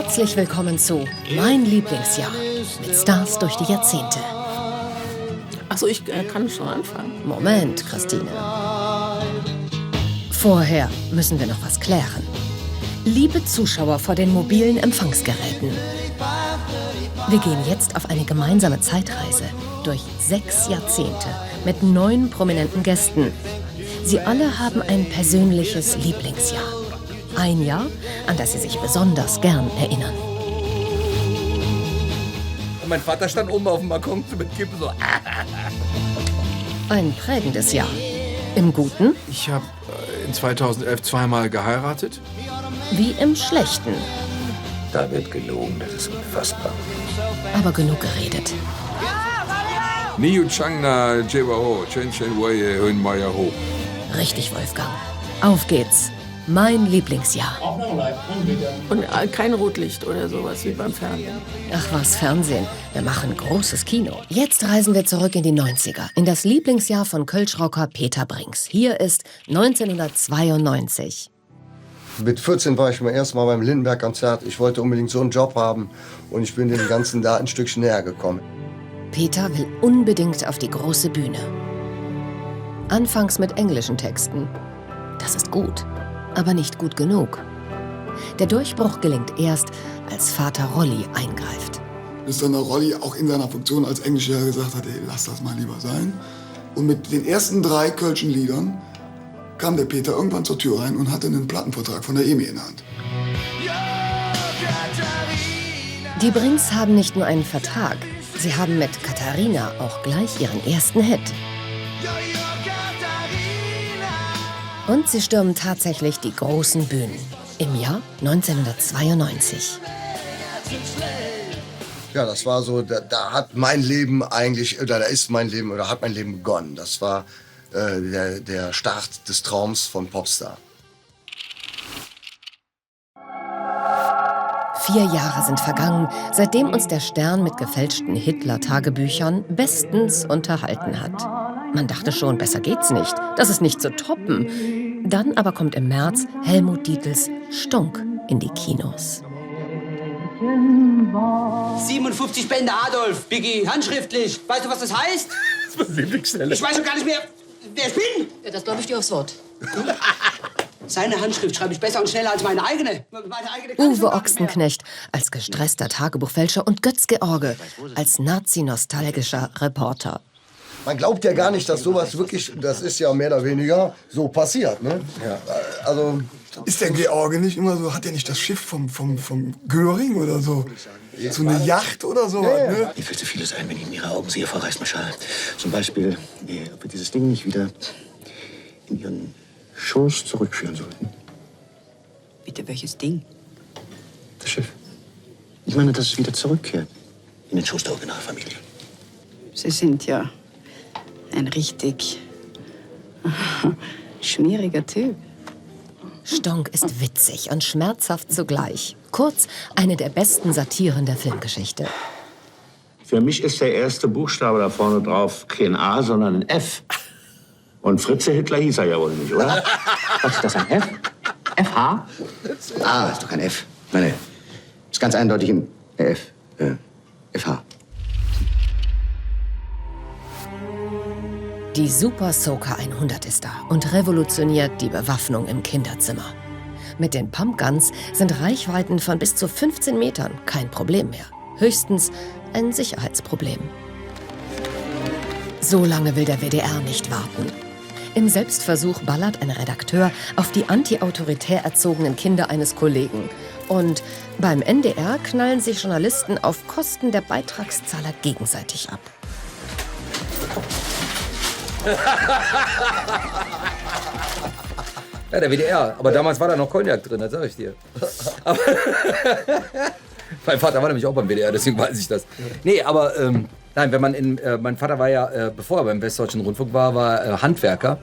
Herzlich willkommen zu Mein Lieblingsjahr mit Stars durch die Jahrzehnte. Achso, ich kann schon anfangen. Moment, Christine. Vorher müssen wir noch was klären. Liebe Zuschauer vor den mobilen Empfangsgeräten, wir gehen jetzt auf eine gemeinsame Zeitreise durch 6 Jahrzehnte mit 9 prominenten Gästen. Sie alle haben ein persönliches Lieblingsjahr. Ein Jahr, an das sie sich besonders gern erinnern. Und mein Vater stand oben auf dem Balkon mit Kippen so. Ein prägendes Jahr. Im Guten Ich habe in 2011 zweimal geheiratet. wie im Schlechten. Da wird gelogen, das ist unfassbar. Aber genug geredet. Niu Changna Jebao, Chen Chen Wei Hun Maya Ho. Richtig, Wolfgang. Auf geht's. Mein Lieblingsjahr. Und kein Rotlicht oder sowas wie beim Fernsehen. Ach was, Fernsehen. Wir machen großes Kino. Jetzt reisen wir zurück in die 90er, in das Lieblingsjahr von Kölschrocker Peter Brinks. Hier ist 1992. Mit 14 war ich zum ersten Mal beim Lindenberg-Konzert. Ich wollte unbedingt so einen Job haben und ich bin dem Ganzen da ein Stückchen näher gekommen. Peter will unbedingt auf die große Bühne. Anfangs mit englischen Texten. Das ist gut, aber nicht gut genug. Der Durchbruch gelingt erst, als Vater Rolli eingreift. Bis dann der Rolli auch in seiner Funktion als Englischlehrer gesagt hat, ey, lass das mal lieber sein. Und mit den ersten 3 kölschen Liedern kam der Peter irgendwann zur Tür rein und hatte einen Plattenvertrag von der EMI in der Hand. Die Brinks haben nicht nur einen Vertrag, sie haben mit Katharina auch gleich ihren ersten Hit. Und sie stürmen tatsächlich die großen Bühnen. Im Jahr 1992. Ja, das war so, da hat mein Leben eigentlich, oder da ist mein Leben, oder hat mein Leben begonnen. Das war der Start des Traums von Popstar. 4 Jahre sind vergangen, seitdem uns der Stern mit gefälschten Hitler-Tagebüchern bestens unterhalten hat. Man dachte schon, besser geht's nicht. Das ist nicht zu toppen. Dann aber kommt im März Helmut Dietls Stunk in die Kinos. 57 Bände Adolf, Biggie, handschriftlich. Weißt du, was das heißt? Das ist wirklich schnell. Ich weiß schon gar nicht mehr, wer ich bin. Ja, das glaube ich dir aufs Wort. Seine Handschrift schreibe ich besser und schneller als meine eigene. Kann ich Uwe schon gar nicht mehr. Ochsenknecht als gestresster Tagebuchfälscher und Götz George als nazi-nostalgischer Reporter. Man glaubt ja gar nicht, dass sowas wirklich, das ist ja mehr oder weniger so passiert, ne? Ja. Also, Ist der George nicht immer so, hat er nicht das Schiff vom Göring oder so? So eine Yacht oder so? Ja. Ne? Mir fällt so vieles ein, wenn ich in Ihre Augen sehe, Frau Reismarschall. Zum Beispiel, ob wir dieses Ding nicht wieder in Ihren Schoß zurückführen sollten. Bitte, welches Ding? Das Schiff. Ich meine, dass es wieder zurückkehrt in den Schoß der Originalfamilie. Sie sind ja ein richtig schmieriger Typ. Stunk ist witzig und schmerzhaft zugleich. Kurz, eine der besten Satiren der Filmgeschichte. Für mich ist der erste Buchstabe da vorne drauf kein A, sondern ein F. Und Fritze Hitler hieß er ja wohl nicht, oder? Was ist das, ein F? FH? Ah, ist doch kein F. Meine, ist ganz eindeutig ein F. FH. Die Super Soaker 100 ist da und revolutioniert die Bewaffnung im Kinderzimmer. Mit den Pumpguns sind Reichweiten von bis zu 15 Metern kein Problem mehr. Höchstens ein Sicherheitsproblem. So lange will der WDR nicht warten. Im Selbstversuch ballert ein Redakteur auf die anti-autoritär erzogenen Kinder eines Kollegen. Und beim NDR knallen sich Journalisten auf Kosten der Beitragszahler gegenseitig ab. Ja, der WDR. Aber damals war da noch Cognac drin, das sag ich dir. Aber mein Vater war nämlich auch beim WDR, deswegen weiß ich das. Nee, aber nein, wenn man mein Vater war ja, bevor er beim Westdeutschen Rundfunk war Handwerker.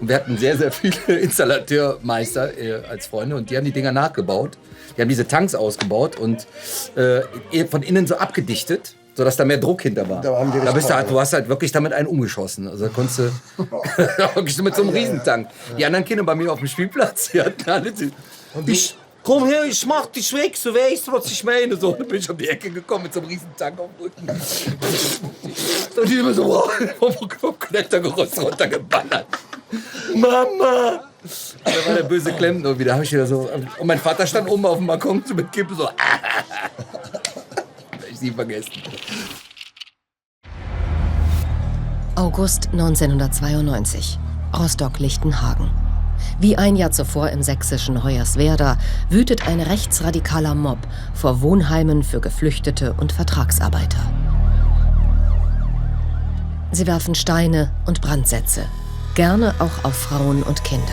Und wir hatten sehr, sehr viele Installateurmeister als Freunde und die haben die Dinger nachgebaut. Die haben diese Tanks ausgebaut und von innen so abgedichtet, sodass da mehr Druck hinter war. Da bist du hast halt wirklich damit einen umgeschossen. Also da konntest du wirklich mit so einem Riesentank. Die anderen Kinder bei mir auf dem Spielplatz, die hatten alle... komm her, ich mach dich weg, so weißt du, was ich meine. So, dann bin ich um die Ecke gekommen mit so einem riesen Tank auf dem Rücken. Und die immer so, vom Klettergerüst runtergeballert. Mama! Da war der böse Klempner wieder. Hab ich wieder so. Und mein Vater stand oben auf dem Balkon mit Kippe so. Ich nie vergessen. August 1992. Rostock-Lichtenhagen. Wie ein Jahr zuvor im sächsischen Hoyerswerda wütet ein rechtsradikaler Mob vor Wohnheimen für Geflüchtete und Vertragsarbeiter. Sie werfen Steine und Brandsätze, gerne auch auf Frauen und Kinder.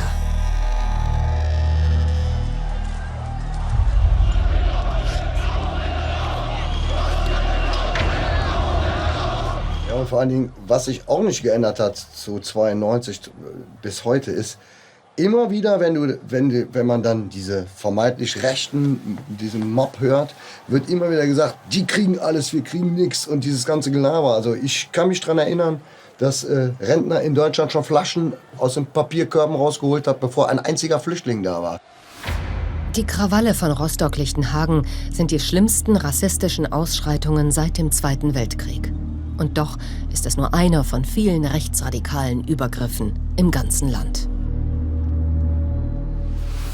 Ja, und vor allen Dingen, was sich auch nicht geändert hat zu 92 bis heute ist, immer wieder, wenn man dann diese vermeintlich Rechten, diesen Mob hört, wird immer wieder gesagt, die kriegen alles, wir kriegen nichts und dieses ganze Gelaber. Also ich kann mich daran erinnern, dass Rentner in Deutschland schon Flaschen aus den Papierkörben rausgeholt hat, bevor ein einziger Flüchtling da war. Die Krawalle von Rostock-Lichtenhagen sind die schlimmsten rassistischen Ausschreitungen seit dem Zweiten Weltkrieg. Und doch ist es nur einer von vielen rechtsradikalen Übergriffen im ganzen Land.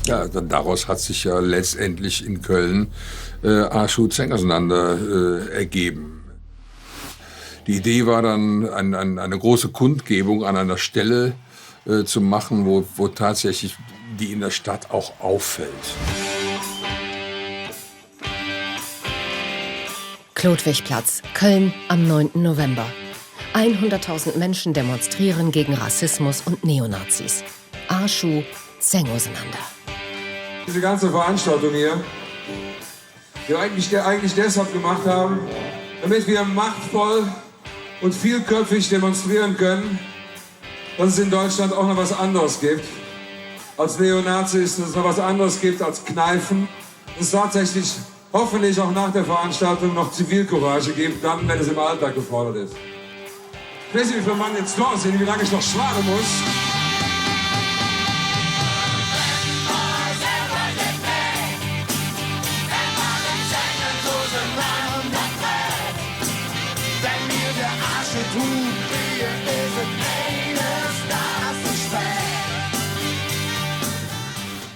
Ja, daraus hat sich ja letztendlich in Köln Aschut-Zeng auseinander ergeben. Die Idee war dann, eine große Kundgebung an einer Stelle zu machen, wo tatsächlich die in der Stadt auch auffällt. Chlodwigplatz, Köln am 9. November. 100.000 Menschen demonstrieren gegen Rassismus und Neonazis. Aschut-Zeng auseinander. Diese ganze Veranstaltung hier, die wir eigentlich deshalb gemacht haben, damit wir machtvoll und vielköpfig demonstrieren können, dass es in Deutschland auch noch was anderes gibt als Neonazis, dass es noch was anderes gibt als Kneifen. Dass es tatsächlich, hoffentlich auch nach der Veranstaltung, noch Zivilcourage gibt, dann, wenn es im Alltag gefordert ist. Ich weiß nicht, wie viele Mann jetzt da sind, wie lange ich noch schlagen muss.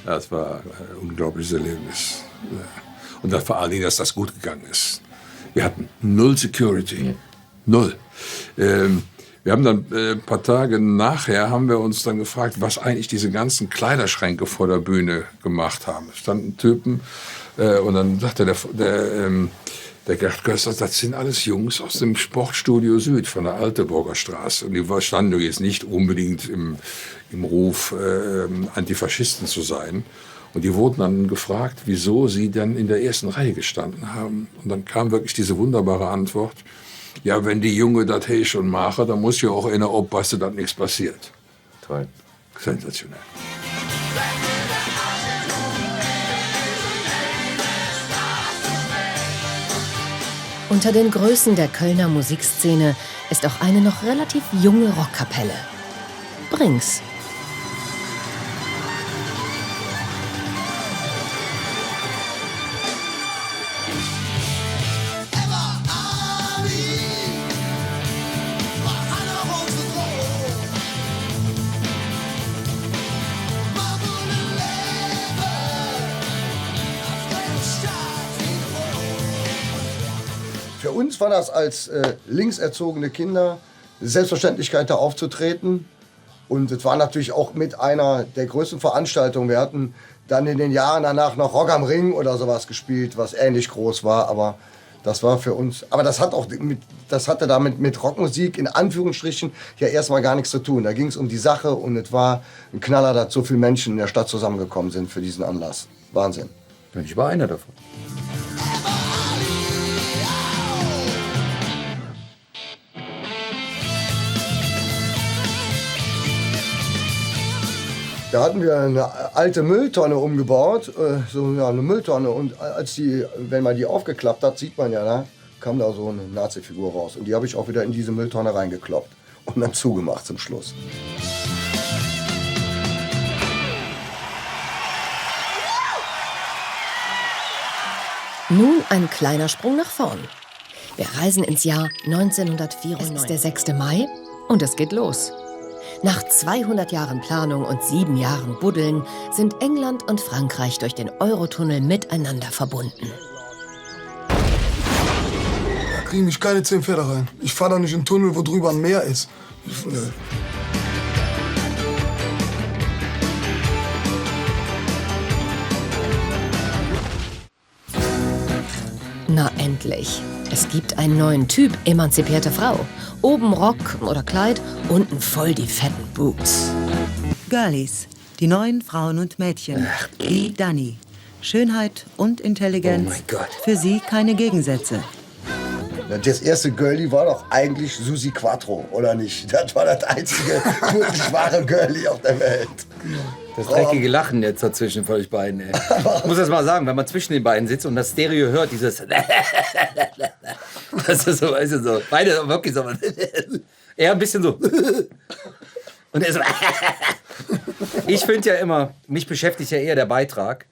Das war ein unglaubliches Erlebnis. Und das vor allen Dingen, dass das gut gegangen ist. Wir hatten null Security. Null. Wir haben dann ein paar Tage nachher haben wir uns dann gefragt, was eigentlich diese ganzen Kleiderschränke vor der Bühne gemacht haben. Es standen Typen und dann sagte der Gerd Köster, das sind alles Jungs aus dem Sportstudio Süd von der Alteburger Straße. Und die standen jetzt nicht unbedingt im Ruf, Antifaschisten zu sein. Und die wurden dann gefragt, wieso sie dann in der ersten Reihe gestanden haben. Und dann kam wirklich diese wunderbare Antwort, ja, wenn die Junge das hey schon mache, dann muss ja auch einer aufpassen, dass nichts passiert. Toll. Sensationell. Unter den Größen der Kölner Musikszene ist auch eine noch relativ junge Rockkapelle. Brings. Für uns war das als links erzogene Kinder Selbstverständlichkeit, da aufzutreten. Und es war natürlich auch mit einer der größten Veranstaltungen. Wir hatten dann in den Jahren danach noch Rock am Ring oder sowas gespielt, was ähnlich groß war. Aber das war für uns, aber das hatte damit mit Rockmusik in Anführungsstrichen ja erstmal gar nichts zu tun. Da ging es um die Sache und es war ein Knaller, dass so viele Menschen in der Stadt zusammengekommen sind für diesen Anlass. Wahnsinn. Ich war einer davon. Da hatten wir eine alte Mülltonne umgebaut, eine Mülltonne. Und wenn man die aufgeklappt hat, sieht man ja, da kam da so eine Nazi-Figur raus. Und die habe ich auch wieder in diese Mülltonne reingekloppt und dann zugemacht zum Schluss. Nun ein kleiner Sprung nach vorn. Wir reisen ins Jahr 1994. Es ist der 6. Mai und es geht los. Nach 200 Jahren Planung und 7 Jahren Buddeln sind England und Frankreich durch den Eurotunnel miteinander verbunden. Da kriegen mich keine 10 Pferde rein. Ich fahre doch nicht in einen Tunnel, wo drüber ein Meer ist. Nö. Na endlich. Es gibt einen neuen Typ, emanzipierte Frau. Oben Rock oder Kleid, unten voll die fetten Boobs. Girlies, die neuen Frauen und Mädchen. Die Dani. Schönheit und Intelligenz. Oh mein Gott. Für sie keine Gegensätze. Ja, das erste Girlie war doch eigentlich Susi Quattro, oder nicht? Das war das einzige wirklich wahre Girlie auf der Welt. Das dreckige Lachen jetzt dazwischen von euch beiden, ey. Ich muss das mal sagen, wenn man zwischen den beiden sitzt und das Stereo hört, dieses das ist so, weißt du, so. Beide wirklich so. Er ein bisschen so. Und er so. Ich finde ja immer, mich beschäftigt ja eher der Beitrag.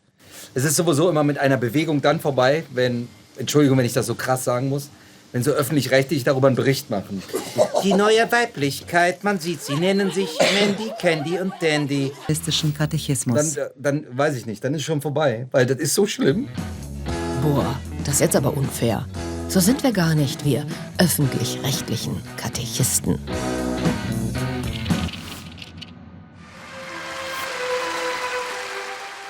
Es ist sowieso immer mit einer Bewegung dann vorbei, wenn, Entschuldigung, wenn ich das so krass sagen muss, wenn so öffentlich-rechtlich darüber einen Bericht machen. Die neue Weiblichkeit, man sieht, sie nennen sich Mandy, Candy und Dandy. Katechismus. Dann weiß ich nicht, dann ist schon vorbei, weil das ist so schlimm. Boah, das ist jetzt aber unfair. So sind wir gar nicht, wir öffentlich-rechtlichen Katechisten.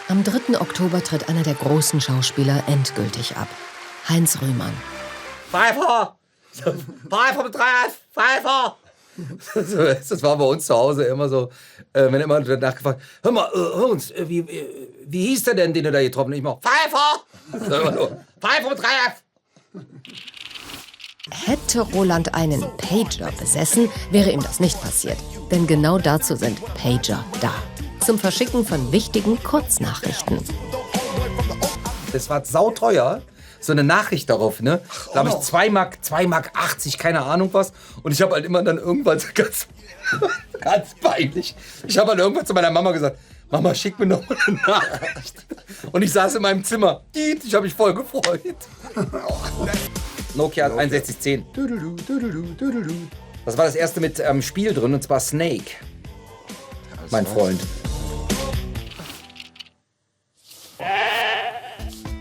Am 3. Oktober tritt einer der großen Schauspieler endgültig ab. Heinz Rühmann. Pfeiffer! Pfeiffer mit 3 Pfeiffer! Das war bei uns zu Hause immer so, wenn immer danach gefragt, hör mal, Hörens, wie hieß der denn, den du da getroffen hast? Ich mach, Pfeiffer! So, Pfeiffer mit 3 F! Hätte Roland einen Pager besessen, wäre ihm das nicht passiert. Denn genau dazu sind Pager da. Zum Verschicken von wichtigen Kurznachrichten. Das war sauteuer. So eine Nachricht darauf, ne? Da habe ich 2 Mark 80, keine Ahnung was. Und ich habe halt immer dann irgendwann so ganz peinlich. Ich habe halt irgendwann zu meiner Mama gesagt, Mama, schick mir noch mal eine Nachricht. Und ich saß in meinem Zimmer. Ich habe mich voll gefreut. Nokia 6110. Das war das erste mit Spiel drin, und zwar Snake. Mein Freund.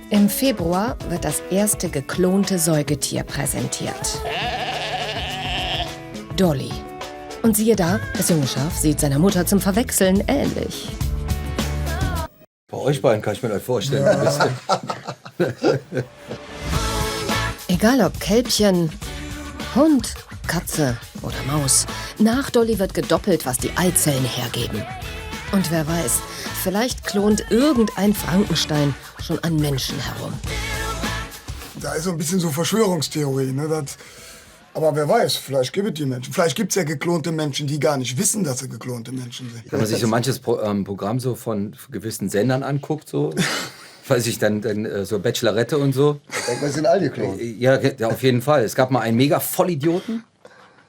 Im Februar wird das erste geklonte Säugetier präsentiert. Dolly. Und siehe da, das junge Schaf sieht seiner Mutter zum Verwechseln ähnlich. Bei euch beiden kann ich mir das vorstellen. Ein bisschen. Egal ob Kälbchen, Hund, Katze oder Maus, nach Dolly wird gedoppelt, was die Eizellen hergeben. Und wer weiß, vielleicht klont irgendein Frankenstein schon an Menschen herum. Da ist so ein bisschen so Verschwörungstheorie, ne? Aber wer weiß, vielleicht gibt es die Menschen. Vielleicht gibt es ja geklonte Menschen, die gar nicht wissen, dass sie geklonte Menschen sind. Wenn man sich so manches Programm so von gewissen Sendern anguckt, so, weiß ich, dann so Bachelorette und so. Ich denke, wir sind alle geklont. Ja, auf jeden Fall. Es gab mal einen mega Vollidioten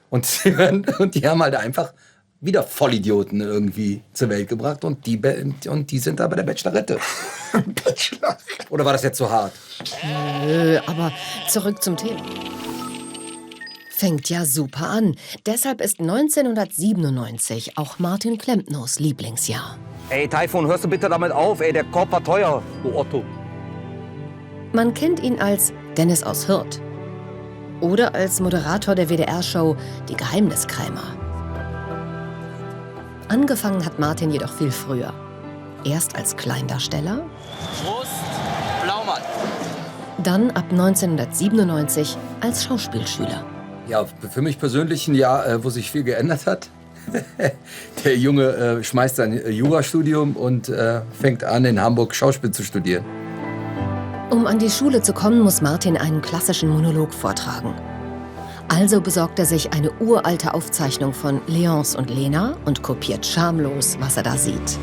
und die haben halt einfach wieder Vollidioten irgendwie zur Welt gebracht und die sind da bei der Bachelorette. Oder war das jetzt zu hart? Nö, aber zurück zum Thema. Fängt ja super an. Deshalb ist 1997 auch Martin Klempners Lieblingsjahr. Ey, Taifun, hörst du bitte damit auf? Ey, der Korb war teuer, du Otto. Man kennt ihn als Dennis aus Hürth. Oder als Moderator der WDR-Show Die Geheimniskrämer. Angefangen hat Martin jedoch viel früher. Erst als Kleindarsteller. Prost, Blaumann. Dann ab 1997 als Schauspielschüler. Ja, für mich persönlich ein Jahr, wo sich viel geändert hat. Der Junge schmeißt sein Jurastudium und fängt an, in Hamburg Schauspiel zu studieren. Um an die Schule zu kommen, muss Martin einen klassischen Monolog vortragen. Also besorgt er sich eine uralte Aufzeichnung von Leonce und Lena und kopiert schamlos, was er da sieht.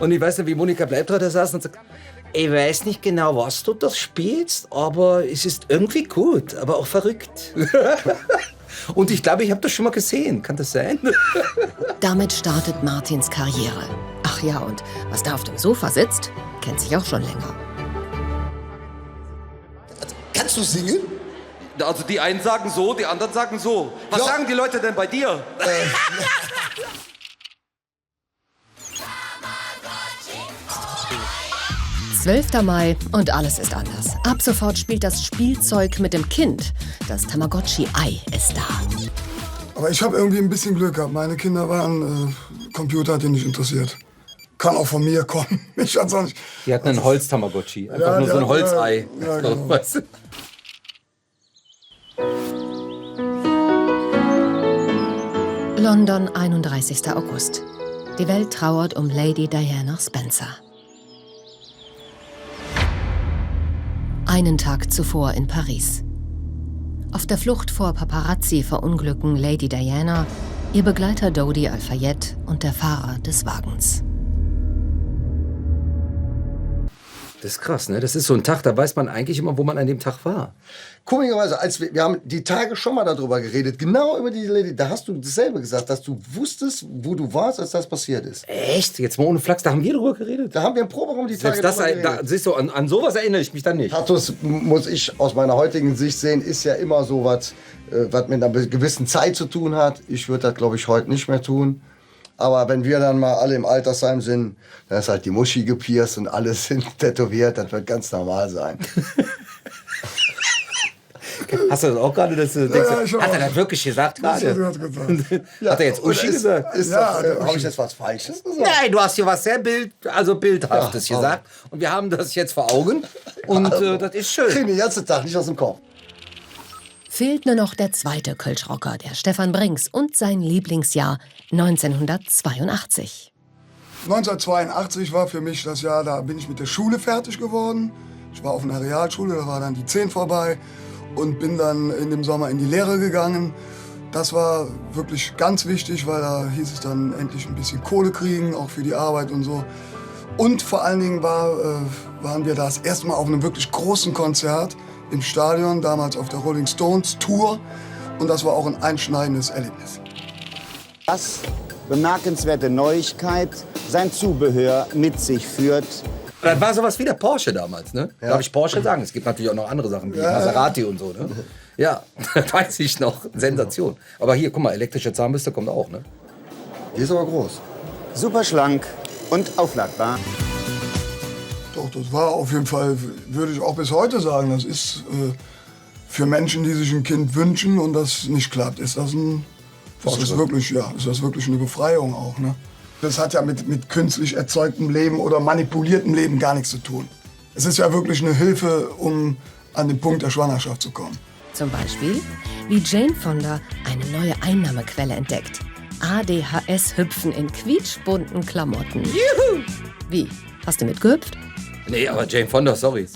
Und ich weiß nicht, wie Monika Bleibtreu da saß und sagt, ich weiß nicht genau, was du das spielst, aber es ist irgendwie gut, aber auch verrückt. Und ich glaube, ich habe das schon mal gesehen. Kann das sein? Damit startet Martins Karriere. Ach Ach ja, und was da auf dem Sofa sitzt, kennt sich auch schon länger. Kannst du singen? Also die einen sagen so, die anderen sagen so. Was sagen die Leute denn bei dir? 12. Mai und alles ist anders. Ab sofort spielt das Spielzeug mit dem Kind. Das Tamagotchi-Ei ist da. Aber ich habe irgendwie ein bisschen Glück gehabt. Meine Kinder waren, Computer hat die nicht interessiert. Kann auch von mir kommen. Ich hat's auch nicht. Die hatten einen Holz-Tamagotchi. Einfach nur so ein Holzei. Ja, genau. Weißt du? London, 31. August. Die Welt trauert um Lady Diana Spencer. Einen Tag zuvor in Paris. Auf der Flucht vor Paparazzi verunglücken Lady Diana, ihr Begleiter Dodi Al-Fayed und der Fahrer des Wagens. Das ist krass, ne? Das ist so ein Tag, da weiß man eigentlich immer, wo man an dem Tag war. Komischerweise, wir haben die Tage schon mal darüber geredet, genau über die Lady, da hast du dasselbe gesagt, dass du wusstest, wo du warst, als das passiert ist. Echt? Jetzt mal ohne Flachs, da haben wir drüber geredet? Da haben wir im Proberaum die Tage Selbst das, drüber geredet. da, siehst du, an sowas erinnere ich mich dann nicht. Tattoos, muss ich aus meiner heutigen Sicht sehen, ist ja immer so was, was mit einer gewissen Zeit zu tun hat. Ich würde das, glaube ich, heute nicht mehr tun. Aber wenn wir dann mal alle im Altersheim sind, dann ist halt die Muschi gepierst und alles sind tätowiert, das wird ganz normal sein. Hast du das auch gerade, dass du denkst, hat er das wirklich gesagt gerade? Hat er jetzt Uschi gesagt? Habe ich jetzt was Falsches gesagt? Nein, du hast hier was sehr Bildhaftes gesagt. Und wir haben das jetzt vor Augen. Und das ist schön. Kriegen den ganzen Tag nicht aus dem Kopf. Fehlt nur noch der zweite Kölschrocker, der Stefan Brinks, und sein Lieblingsjahr 1982. 1982 war für mich das Jahr, da bin ich mit der Schule fertig geworden. Ich war auf einer Realschule, da war dann die 10 vorbei und bin dann in dem Sommer in die Lehre gegangen. Das war wirklich ganz wichtig, weil da hieß es dann endlich ein bisschen Kohle kriegen, auch für die Arbeit und so. Und vor allen Dingen waren wir das erste Mal auf einem wirklich großen Konzert im Stadion, damals auf der Rolling Stones Tour. Und das war auch ein einschneidendes Erlebnis. Das bemerkenswerte Neuigkeit, sein Zubehör mit sich führt. Das war sowas wie der Porsche damals, ne? Ja. Darf ich Porsche sagen? Es gibt natürlich auch noch andere Sachen, wie Maserati und so, ne? Ja, weiß ich noch. Sensation. Aber hier, guck mal, elektrische Zahnbürste kommt auch, ne? Die ist aber groß. Super schlank und aufladbar. Doch, das war auf jeden Fall, würde ich auch bis heute sagen, das ist für Menschen, die sich ein Kind wünschen und das nicht klappt, ist das wirklich eine Befreiung auch, ne? Das hat ja mit künstlich erzeugtem Leben oder manipuliertem Leben gar nichts zu tun. Es ist ja wirklich eine Hilfe, um an den Punkt der Schwangerschaft zu kommen. Zum Beispiel, wie Jane Fonda eine neue Einnahmequelle entdeckt. ADHS-Hüpfen in quietschbunten Klamotten. Juhu! Wie? Hast du mitgehüpft? Nee, aber Jane Fonda, sorry.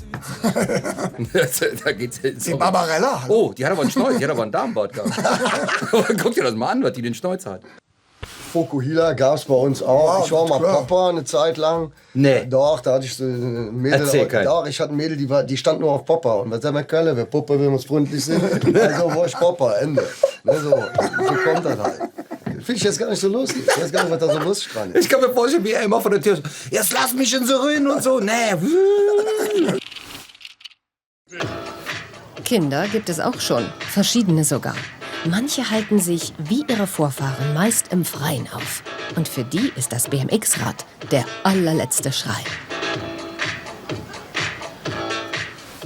Da geht's Die Barbarella. Oh, die hat aber einen Schnäuz, die hat aber einen Darmbart gehabt. Guck dir das mal an, was die den Schnäuz hat. Fokuhila gab es bei uns auch. Wow, ich war mal klar. Papa eine Zeit lang. Nee. Doch, da hatte ich so ein Mädel. Erzähl keinen. Doch, ich hatte ein Mädel, die stand nur auf Papa. Und was sagen wir Kölle, wer Papa will, muss freundlich sein. Also war ich Papa, Ende. Ne, so kommt das halt. Finde ich jetzt gar nicht so lustig. Ich weiß gar nicht, was da so lustig dran ist. Ich kann mir vorstellen, wie er immer von der Tür so, jetzt lass mich in so rein und so. Nee. Kinder gibt es auch schon, verschiedene sogar. Manche halten sich, wie ihre Vorfahren, meist im Freien auf. Und für die ist das BMX-Rad der allerletzte Schrei.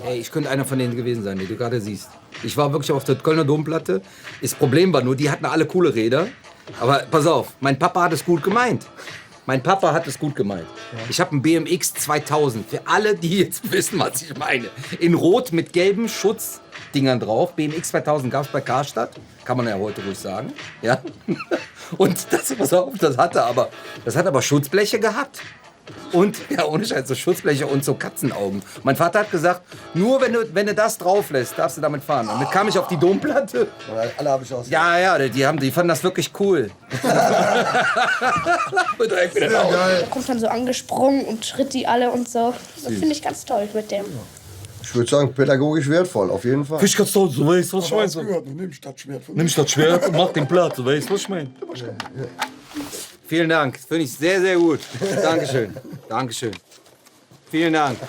Ey, ich könnte einer von denen gewesen sein, die du gerade siehst. Ich war wirklich auf der Kölner Domplatte. Das Problem war nur, die hatten alle coole Räder. Aber pass auf, mein Papa hat es gut gemeint. Mein Papa hat es gut gemeint. Ja. Ich habe einen BMX 2000. Für alle, die jetzt wissen, was ich meine. In Rot mit gelben Schutzdingern drauf. BMX 2000 gab es bei Karstadt. Kann man ja heute ruhig sagen. Ja? Und das, pass auf, das hat aber Schutzbleche gehabt. Und, ja, ohne Scheiß, so Schutzbleche und so Katzenaugen. Mein Vater hat gesagt, nur wenn du das drauf lässt, darfst du damit fahren. Und damit kam ich auf die Domplatte. Alle habe ich aus. Ja, die fanden das wirklich cool. Und direkt wieder raus. Der kommt dann so angesprungen und schritt die alle und so. Das finde ich ganz toll mit dem. Ich würde sagen, pädagogisch wertvoll, auf jeden Fall. Fisch ganz toll, du weißt, was ich meine. Nimm das Schwert. Nimm das Schwert und mach den Platz, du weißt, was ich meine. Vielen Dank. Finde ich sehr, sehr gut. Dankeschön. Dankeschön. Vielen Dank.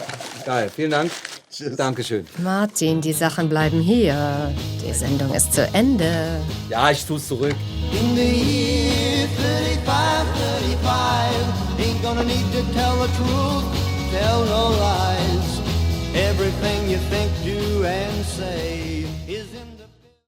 Geil. Vielen Dank. Tschüss. Dankeschön. Martin, die Sachen bleiben hier. Die Sendung ist zu Ende. Ja, ich tu's zurück. In the year 35, ain't gonna need to tell the truth, tell no lies. Everything you think, do, and say